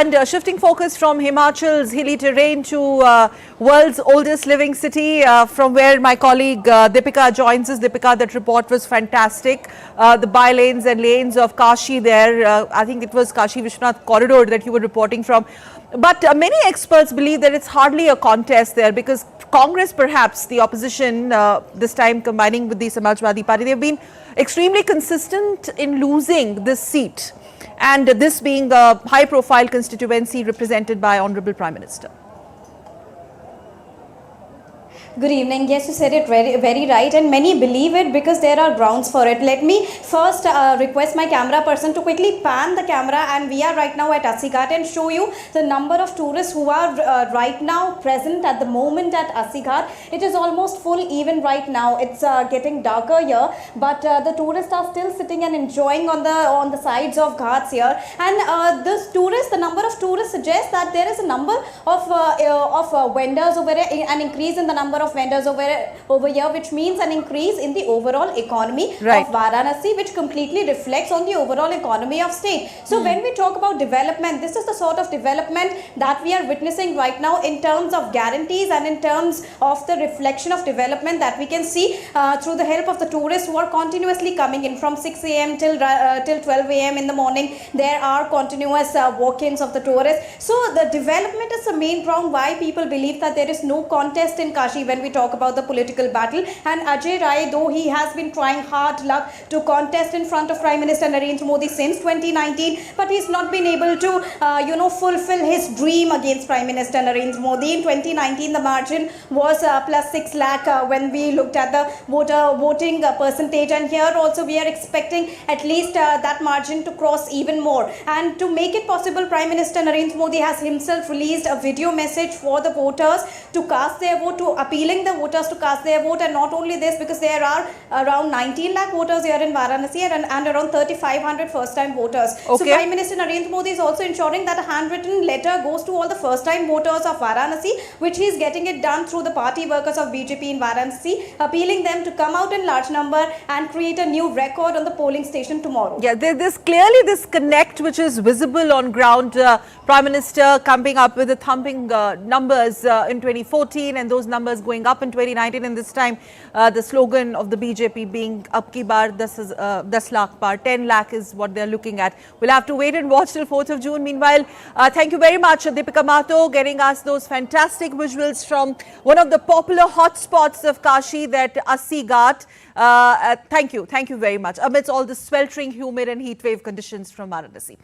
And shifting focus from Himachal's hilly terrain to world's oldest living city, from where my colleague Deepika joins us. Deepika, that report was fantastic. The by-lanes and lanes of Kashi there, I think it was Kashi Vishwanath corridor that you were reporting from. But many experts believe that it's hardly a contest there, because Congress, perhaps the opposition, this time combining with the Samajwadi Party, they've been extremely consistent in losing this seat, and this being a high-profile constituency represented by Honorable Prime Minister. Good evening. Yes, you said it very right, and many believe it because there are grounds for it. Let me first request my camera person to quickly pan the camera, and we are right now at Assi Ghat, and show you the number of tourists who are right now present at the moment at Assi Ghat. It is almost full even right now. It's getting darker here, but the tourists are still sitting and enjoying on the sides of ghats here. And the number of tourists suggests that there is a number of vendors over here, an increase in the number of vendors over here, which means an increase in the overall economy of Varanasi, which completely reflects on the overall economy of state. So when we talk about development, this is the sort of development that we are witnessing right now in terms of guarantees and in terms of the reflection of development that we can see through the help of the tourists who are continuously coming in from 6 a.m. till 12 a.m. in the morning. There are continuous walk-ins of the tourists. So the development is the main ground why people believe that there is no contest in Kashi when we talk about the political battle. And Ajay Rai, though he has been trying hard luck to contest in front of Prime Minister Narendra Modi since 2019, but he's not been able to fulfill his dream against Prime Minister Narendra Modi. In 2019 the margin was plus 6 lakh when we looked at the voting percentage, and here also we are expecting at least that margin to cross even more. And to make it possible, Prime Minister Narendra Modi has himself released a video message for the voters to cast their vote, to appealing the voters to cast their vote. And not only this, because there are around 19 lakh voters here in Varanasi and around 3,500 first-time voters. So Prime Minister Narendra Modi is also ensuring that a handwritten letter goes to all the first-time voters of Varanasi, which he is getting it done through the party workers of BJP in Varanasi, appealing them to come out in large number and create a new record on the polling station tomorrow. Yeah, there's clearly this connect which is visible on ground. Prime Minister coming up with the thumping numbers in 2014, and those numbers going up in 2019, and this time the slogan of the BJP being Ab ki baar 10 lakh par, 10 lakh is what they're looking at. We'll have to wait and watch till 4th of June. Meanwhile, thank you very much, Deepika Mato, getting us those fantastic visuals from one of the popular hotspots of Kashi, that Assi Ghat. Thank you very much amidst all the sweltering humid and heat wave conditions from Varanasi.